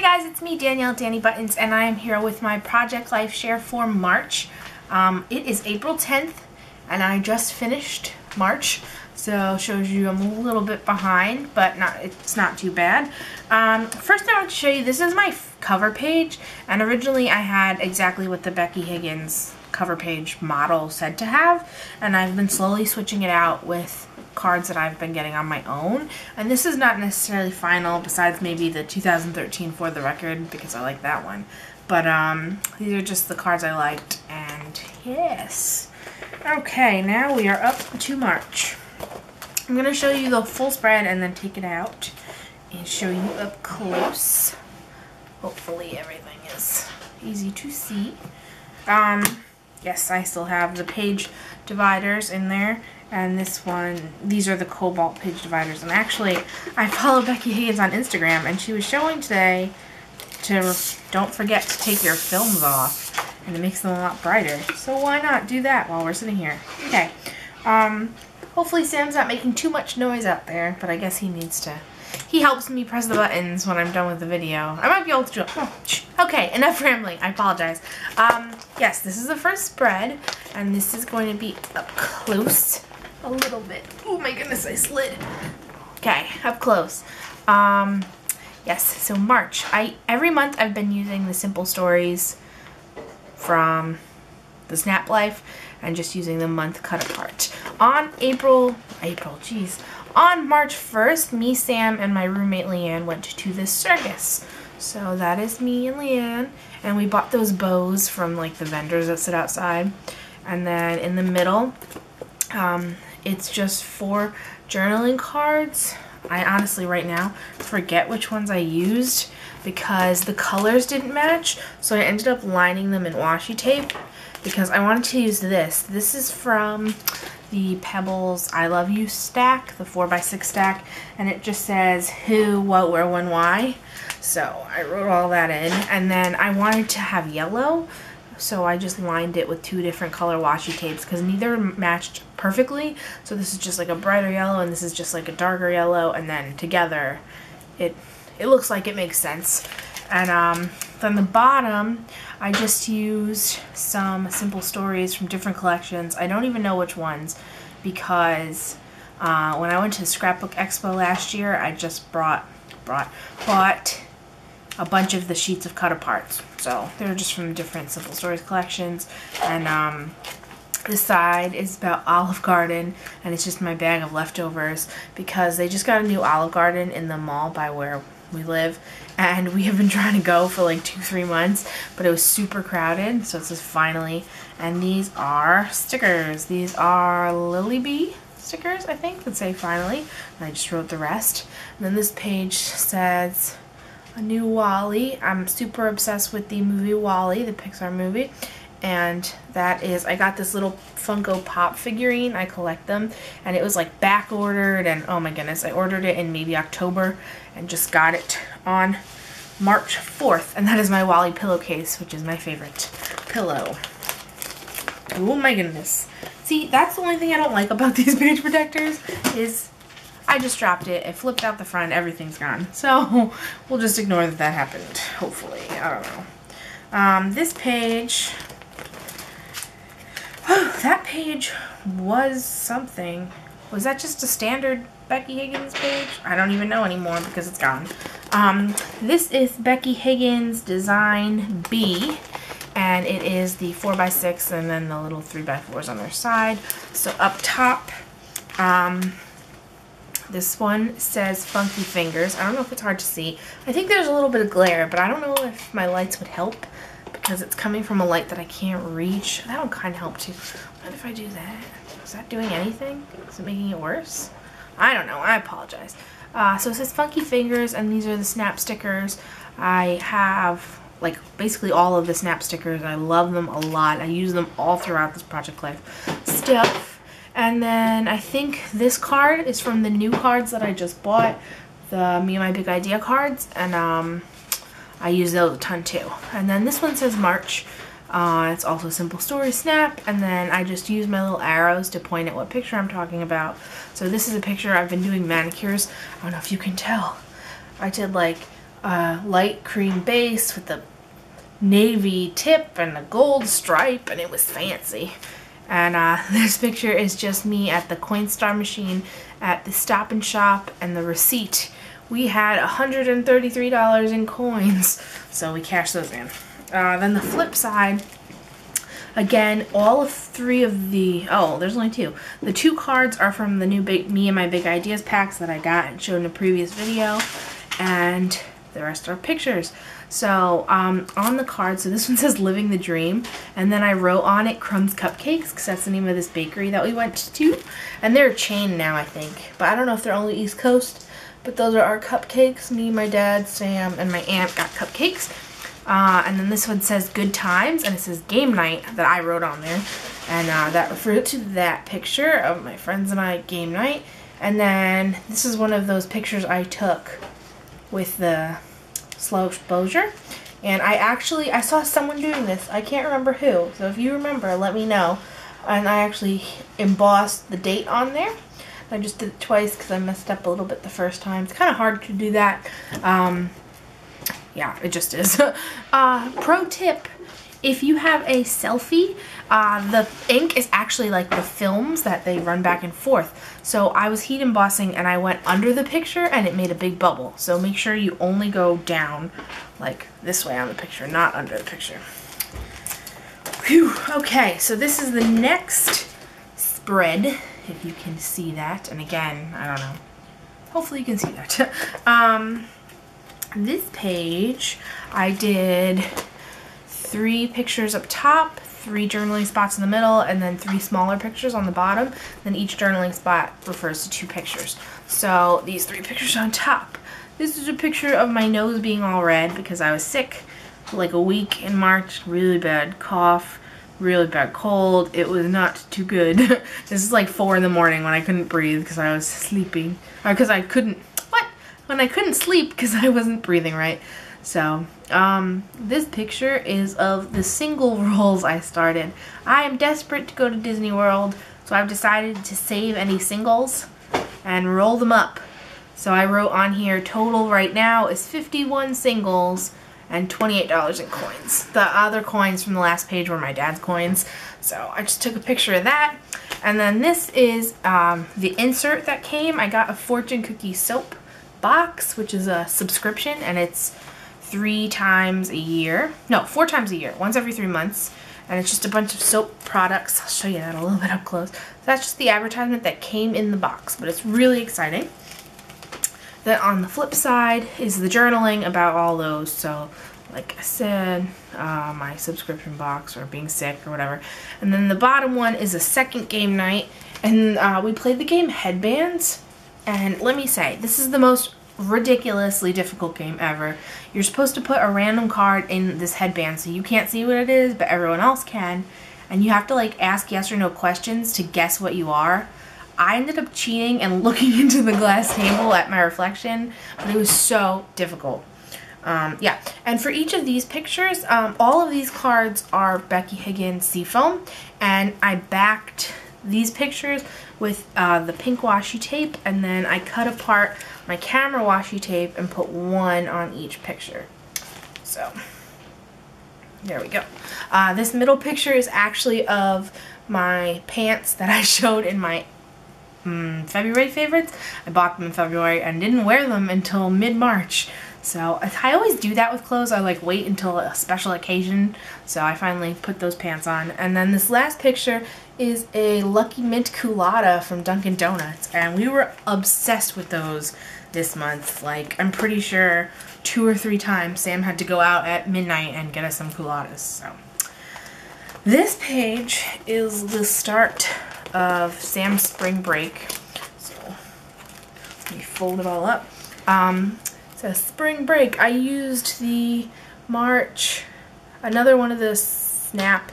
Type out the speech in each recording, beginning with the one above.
Hi guys, it's me, Danielle, Danny Buttons, and I am here with my Project Life share for March. It is April 10th, and I just finished March, so shows you I'm a little bit behind, but it's not too bad. First I want to show you, this is my cover page, and originally I had exactly what the Becky Higgins cover page model said to have, and I've been slowly switching it out with cards that I've been getting on my own, and this is not necessarily final besides maybe the 2013 For the Record because I like that one, but these are just the cards I liked. And yes, okay, now we are up to March. I'm gonna show you the full spread and then take it out and show you up close. Hopefully everything is easy to see. Yes, I still have the page dividers in there, and this one, these are the Cobalt page dividers. And actually, I follow Becky Higgins on Instagram, and she was showing today to don't forget to take your films off, and it makes them a lot brighter. So why not do that while we're sitting here? Okay. Hopefully Sam's not making too much noise out there, but I guess he needs to. He helps me press the buttons when I'm done with the video. I might be able to do it. Oh, okay, enough rambling. I apologize. Yes, this is the first spread, and this is going to be up close a little bit. Oh my goodness, I slid. Okay, up close. Yes, so March. Every month I've been using the Simple Stories from the Snap Life and just using the month cut apart. On on March 1st, me, Sam, and my roommate Leanne went to this circus. So that is me and Leanne, and we bought those bows from like the vendors that sit outside. And then in the middle, it's just 4 journaling cards. I honestly right now forget which ones I used because the colors didn't match, so I ended up lining them in washi tape because I wanted to use this. This is from the Pebbles I Love You stack, the 4x6 stack, and it just says who, what, where, when, why. So I wrote all that in, and then I wanted to have yellow, so I just lined it with 2 different color washi tapes because neither matched perfectly. So this is just like a brighter yellow, and this is just like a darker yellow, and then together it looks like it makes sense. And then the bottom, I just used some Simple Stories from different collections. I don't even know which ones because when I went to Scrapbook Expo last year, I just bought a bunch of the sheets of cut aparts. So they're just from different Simple Stories collections. And this side is about Olive Garden, and it's just my bag of leftovers because they just got a new Olive Garden in the mall by where we live, and we have been trying to go for like 2-3 months, but it was super crowded, so it says finally. And these are stickers. These are Lily Bee stickers, I think, that say finally, and I just wrote the rest. And then this page says a new WALL-E. I'm super obsessed with the movie WALL-E, the Pixar movie, and that is, I got this little Funko Pop figurine. I collect them, and it was like back ordered, and oh my goodness, I ordered it in maybe October and just got it on March 4th, and that is my WALL-E pillowcase, which is my favorite pillow. Oh my goodness. See, that's the only thing I don't like about these page protectors is I just dropped it, it flipped out the front, everything's gone. So we'll just ignore that that happened, hopefully. I don't know. This page, that page was something. Was that just a standard Becky Higgins page? I don't even know anymore because it's gone. This is Becky Higgins Design B, and it is the 4x6 and then the little 3x4s on their side. So up top, this one says Funky Fingers. I don't know if it's hard to see. I think there's a little bit of glare, but I don't know if my lights would help because it's coming from a light that I can't reach. That would kind of help too. What if I do that? Is that doing anything? Is it making it worse? I don't know. I apologize. So it says Funky Fingers, and these are the snap stickers. I have like basically all of the snap stickers. I love them a lot. I use them all throughout this Project Life stuff. And then I think this card is from the new cards that I just bought, the Me and My Big Idea cards, and I use those a ton too. And then this one says March. It's also Simple Story Snap, and then I just use my little arrows to point at what picture I'm talking about. So this is a picture. I've been doing manicures. I don't know if you can tell. I did like light cream base with the navy tip and a gold stripe, and it was fancy. And this picture is just me at the Coinstar machine at the Stop and Shop, and the receipt. We had $133 in coins, so we cashed those in. Then the flip side, again, all of three of the, oh, there's only two. The two cards are from the new Me and My Big Ideas packs that I got and showed in a previous video, and the rest are pictures. So on the card, so this one says Living the Dream, and then I wrote on it Crumbs Cupcakes, because that's the name of this bakery that we went to, and they're a chain now, I think, but I don't know if they're only East Coast, but those are our cupcakes. Me, my dad, Sam, and my aunt got cupcakes. And then this one says Good Times, and it says Game Night that I wrote on there, and that referred to that picture of my friends and I game night. And then this is one of those pictures I took with the slow exposure, and I saw someone doing this. I can't remember who, so if you remember, let me know. And I actually embossed the date on there. I just did it twice because I messed up a little bit the first time. It's kind of hard to do that. Yeah, it just is. Pro tip, if you have a selfie, the ink is actually like the films that they run back and forth. So I was heat embossing and I went under the picture and it made a big bubble. So make sure you only go down like this way on the picture, not under the picture. Whew. Okay, so this is the next spread, if you can see that. And again, I don't know. Hopefully you can see that. This page, I did 3 pictures up top, 3 journaling spots in the middle, and then 3 smaller pictures on the bottom. Then each journaling spot refers to 2 pictures. So these 3 pictures on top. This is a picture of my nose being all red because I was sick for like a week in March. Really bad cough, really bad cold. It was not too good. This is like 4 in the morning when I couldn't breathe because I was sleeping. Or because I couldn't, when I couldn't sleep because I wasn't breathing right. So, this picture is of the single rolls I started. I am desperate to go to Disney World, so I've decided to save any singles and roll them up. So I wrote on here, total right now is 51 singles and $28 in coins. The other coins from the last page were my dad's coins, so I just took a picture of that. And then this is the insert that came. I got a Fortune Cookie soap box, which is a subscription, and it's 3 times a year. No, 4 times a year. Once every 3 months. And it's just a bunch of soap products. I'll show you that a little bit up close. So that's just the advertisement that came in the box, but it's really exciting. Then on the flip side is the journaling about all those. So like I said, my subscription box or being sick or whatever. And then the bottom one is a second game night. And we played the game Headbands. And let me say, this is the most ridiculously difficult game ever. You're supposed to put a random card in this headband so you can't see what it is, but everyone else can. And you have to like ask yes or no questions to guess what you are. I ended up cheating and looking into the glass table at my reflection, but it was so difficult. Yeah, and for each of these pictures, all of these cards are Becky Higgins Seafoam, and I backed these pictures with the pink washi tape, and then I cut apart my camera washi tape and put one on each picture. So there we go. This middle picture is actually of my pants that I showed in my February favorites. I bought them in February and didn't wear them until mid-March. So I always do that with clothes. I like wait until a special occasion. So I finally put those pants on. And then this last picture is a Lucky Mint Culotta from Dunkin' Donuts. And we were obsessed with those this month. Like, I'm pretty sure 2 or 3 times Sam had to go out at midnight and get us some culottes. So this page is the start of Sam's spring break. So let me fold it all up. So spring break, I used the March, another one of the Snap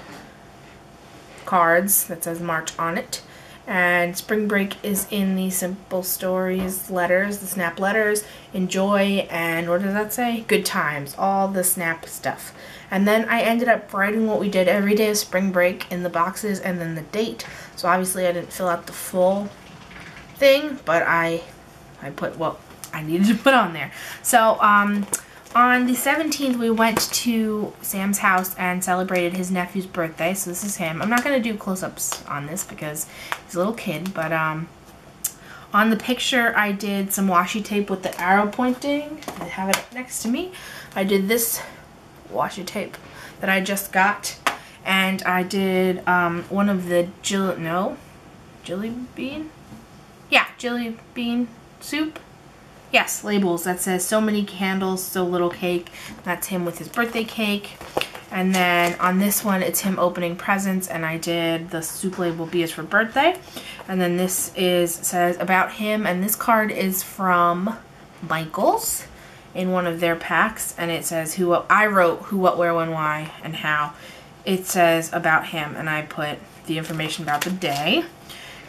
cards that says March on it. And spring break is in the Simple Stories letters, the Snap letters, enjoy, and what does that say? Good times, all the Snap stuff. And then I ended up writing what we did every day of spring break in the boxes and then the date. So obviously I didn't fill out the full thing, but I put what I needed to put on there. So On the 17th, we went to Sam's house and celebrated his nephew's birthday. So this is him. I'm not going to do close-ups on this because he's a little kid. But on the picture, I did some washi tape with the arrow pointing. I have it next to me. I did this washi tape that I just got. And I did one of the jelly bean? Yeah, jelly bean soup. Yes, labels that says so many candles, so little cake. That's him with his birthday cake. And then on this one, it's him opening presents, and I did the soup label B is for birthday. And then this says about him, and this card is from Michaels in one of their packs, and it says I wrote who, what, where, when, why, and how. It says about him, and I put the information about the day.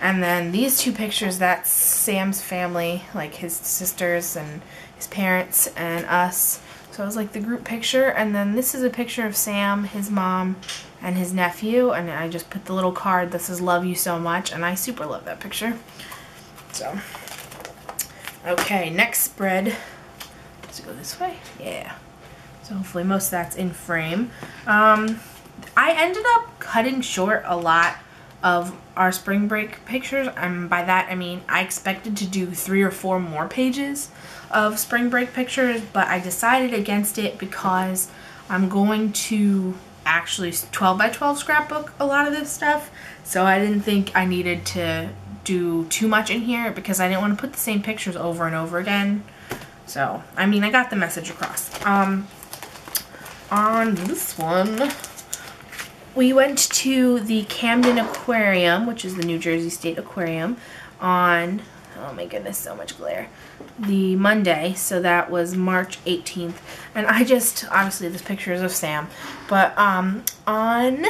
And then these two pictures, that's Sam's family, like his sisters and his parents and us. So it was like the group picture. And then this is a picture of Sam, his mom, and his nephew. And I just put the little card that says love you so much. And I super love that picture. So, okay, next spread. Let's go this way. Yeah. So hopefully most of that's in frame. I ended up cutting short a lot of our spring break pictures, and by that I mean I expected to do 3 or 4 more pages of spring break pictures, but I decided against it because I'm going to actually 12 by 12 scrapbook a lot of this stuff, so I didn't think I needed to do too much in here because I didn't want to put the same pictures over and over again. So I mean, I got the message across. On this one, we went to the Camden Aquarium, which is the New Jersey State Aquarium, on, oh my goodness, so much glare, the Monday. So that was March 18th. And I just, obviously this picture is of Sam, but on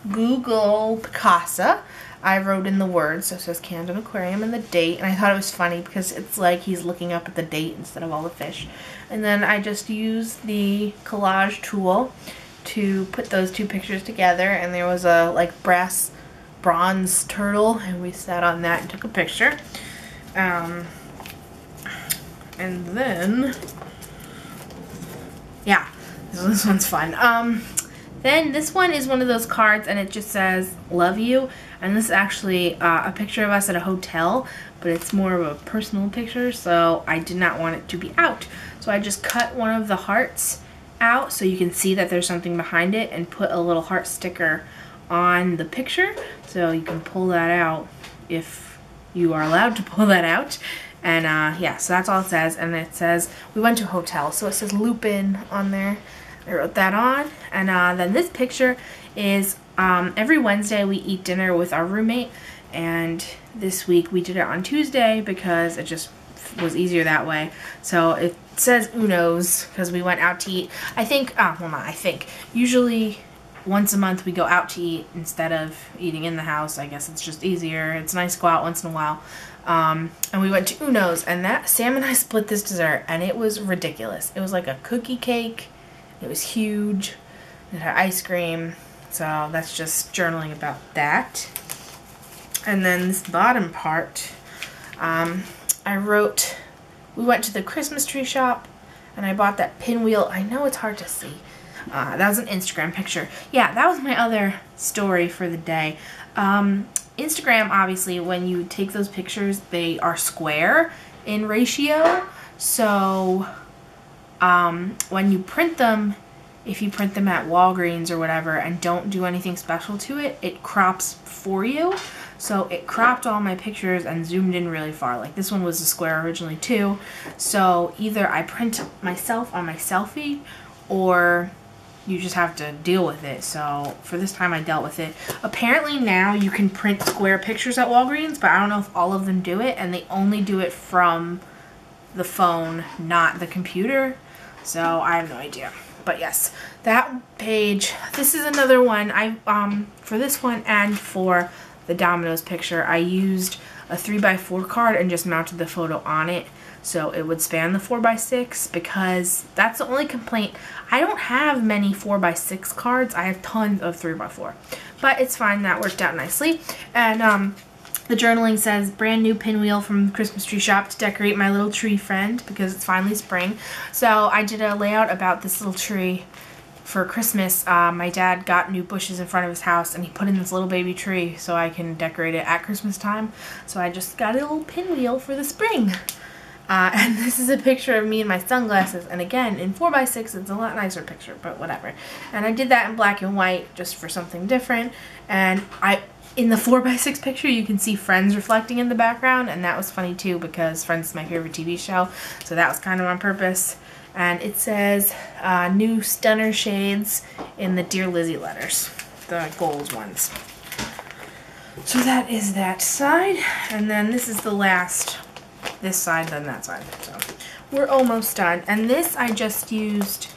Google Picasa, I wrote in the words, so it says Camden Aquarium and the date, and I thought it was funny because it's like he's looking up at the date instead of all the fish. And then I just used the collage tool to put those two pictures together, and there was a like bronze turtle, and we sat on that and took a picture. And then, yeah, this one's fun. Then this one is one of those cards, and it just says love you, and this is actually a picture of us at a hotel, but it's more of a personal picture, so I did not want it to be out. So I just cut one of the hearts out so you can see that there's something behind it, and put a little heart sticker on the picture so you can pull that out if you are allowed to pull that out. And yeah, so that's all it says. And it says we went to a hotel, so it says Lupin on there. I wrote that on. And then this picture is every Wednesday we eat dinner with our roommate, and this week we did it on Tuesday because it just was easier that way. So it says Uno's because we went out to eat. I think, well, not I think, usually once a month we go out to eat instead of eating in the house. I guess it's just easier. It's nice to go out once in a while. And we went to Uno's, and that Sam and I split this dessert, and it was ridiculous. It was like a cookie cake. It was huge. It had ice cream. So that's just journaling about that. And then this bottom part, I wrote, we went to the Christmas tree shop, and I bought that pinwheel. I know it's hard to see. That was an Instagram picture. Yeah, that was my other story for the day. Instagram, obviously, when you take those pictures, they are square in ratio. So when you print them, if you print them at Walgreens or whatever and don't do anything special to it, it crops for you. So it cropped all my pictures and zoomed in really far. Like this one was a square originally too. So either I print myself on my selfie, or you just have to deal with it. So for this time I dealt with it. Apparently now you can print square pictures at Walgreens, but I don't know if all of them do it, and they only do it from the phone, not the computer. So I have no idea. But yes, that page, this is another one. I for this one and for the Domino's picture, I used a 3x4 card and just mounted the photo on it so it would span the 4x6, because that's the only complaint. I don't have many 4x6 cards. I have tons of 3x4, but it's fine. That worked out nicely. And The journaling says, brand new pinwheel from the Christmas tree shop to decorate my little tree friend because it's finally spring. So I did a layout about this little tree for Christmas. My dad got new bushes in front of his house and he put in this little baby tree so I can decorate it at Christmas time. So I just got a little pinwheel for the spring. And this is a picture of me in my sunglasses. And again, in 4x6, it's a lot nicer picture, but whatever. And I did that in black and white just for something different. And in the 4x6 picture, you can see Friends reflecting in the background, and that was funny too because Friends is my favorite TV show, so that was kind of on purpose. And it says new Stunner shades in the Dear Lizzie letters, the gold ones. So that is that side, and then this is the last, this side, then that side. So we're almost done, and this I just used.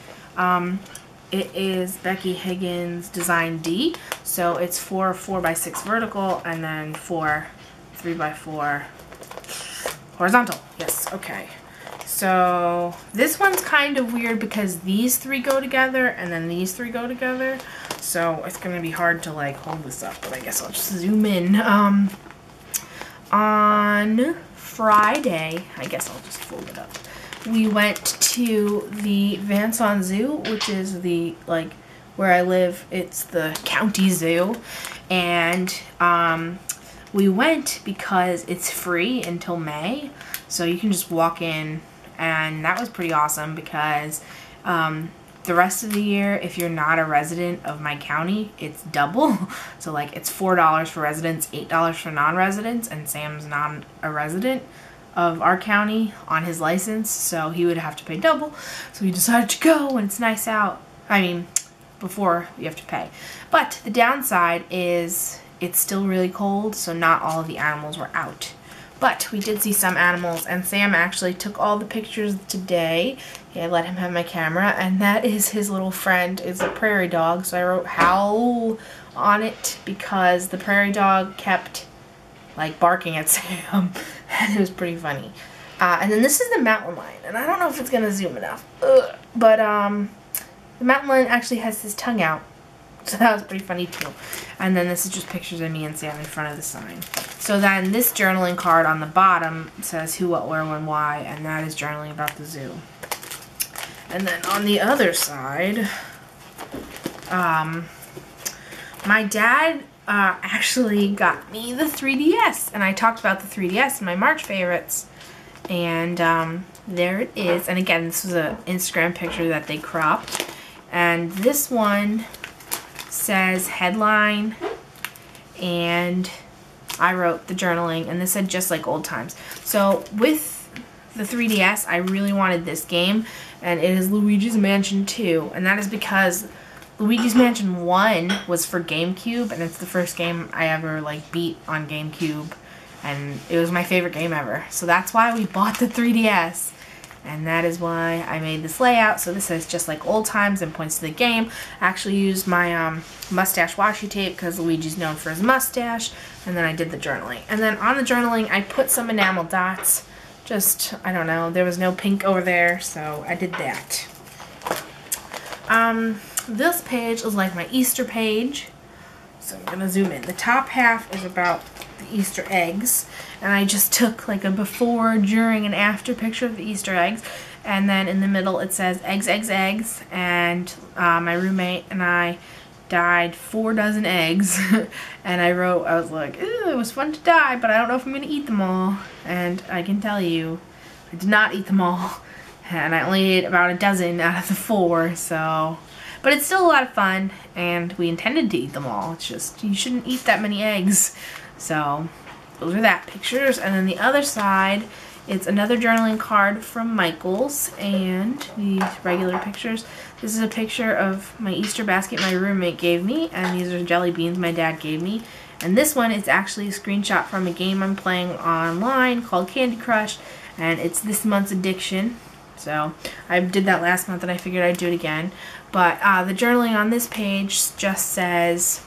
It is Becky Higgins Design D, so it's 4 4x6 vertical and then 4 3x4 horizontal. Yes, okay. So this one's kind of weird because these three go together and then these three go together, so it's gonna be hard to like hold this up, but I guess I'll just zoom in. On Friday, I guess I'll just fold it up. We went to the Vanson Zoo, which is the, like, where I live, it's the county zoo, and we went because it's free until May, so you can just walk in, and that was pretty awesome because the rest of the year, if you're not a resident of my county, it's double. So like it's $4 for residents, $8 for non-residents, and Sam's not a resident of our county on his license, so he would have to pay double. So we decided to go when it's nice out. I mean, before you have to pay. But the downside is it's still really cold, so not all of the animals were out. But we did see some animals, and Sam actually took all the pictures today. I let him have my camera, and that is his little friend. It's a prairie dog, so I wrote Howl on it because the prairie dog kept like barking at Sam, and it was pretty funny. And then this is the mountain lion, and I don't know if it's gonna zoom enough, but the mountain lion actually has his tongue out, so that was pretty funny too. And then this is just pictures of me and Sam in front of the sign. So then this journaling card on the bottom says who, what, where, when, why, and that is journaling about the zoo. And then on the other side, my dad actually got me the 3DS, and I talked about the 3DS in my March favorites, and there it is. And again, this was an Instagram picture that they cropped, and this one says headline, and I wrote the journaling, and this said just like old times. So with the 3DS, I really wanted this game, and it is Luigi's Mansion 2, and that is because Luigi's Mansion 1 was for GameCube, and it's the first game I ever like beat on GameCube, and it was my favorite game ever. So that's why we bought the 3DS, and that is why I made this layout. So this says just like old times and points to the game. I actually used my mustache washi tape because Luigi's known for his mustache, and then I did the journaling. And then on the journaling, I put some enamel dots. Just, I don't know, there was no pink over there, so I did that. This page is like my Easter page, so I'm gonna zoom in. The top half is about the Easter eggs, and I just took like a before, during, and after picture of the Easter eggs, and then in the middle it says eggs, eggs, eggs, and my roommate and I dyed 4 dozen eggs, and I was like, ew, it was fun to dye, but I don't know if I'm gonna eat them all, and I can tell you, I did not eat them all, and I only ate about a dozen out of the 4, so... But it's still a lot of fun, and we intended to eat them all. It's just, you shouldn't eat that many eggs. So, those are that pictures. And then the other side, it's another journaling card from Michaels, and these regular pictures. This is a picture of my Easter basket my roommate gave me, and these are jelly beans my dad gave me. And this one is actually a screenshot from a game I'm playing online called Candy Crush, and it's this month's edition. So I did that last month and I figured I'd do it again. But the journaling on this page just says,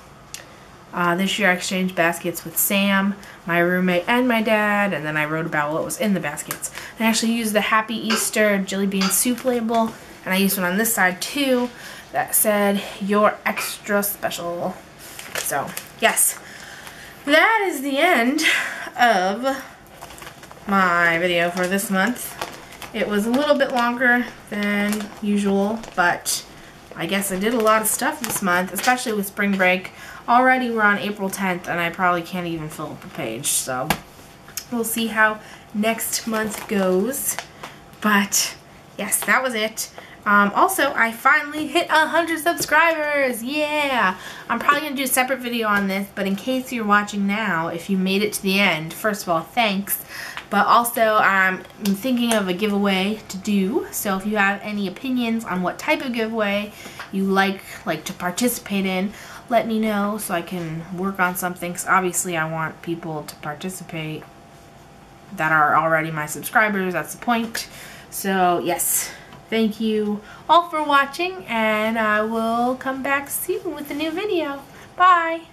this year I exchanged baskets with Sam, my roommate, and my dad, and then I wrote about what was in the baskets. I actually used the Happy Easter jelly bean soup label, and I used one on this side too that said, "You're extra special." So, yes. that is the end of my video for this month. It was a little bit longer than usual, but I guess I did a lot of stuff this month, especially with spring break. Already we're on April 10th and I probably can't even fill up a page, so we'll see how next month goes. But yes, that was it. Also, I finally hit 100 subscribers! Yeah! I'm probably going to do a separate video on this, but in case you're watching now, if you made it to the end, first of all, thanks. But also, I'm thinking of a giveaway to do, so if you have any opinions on what type of giveaway you like to participate in, let me know so I can work on something, because obviously I want people to participate that are already my subscribers. That's the point. So, yes. Thank you all for watching, and I will come back soon with a new video. Bye!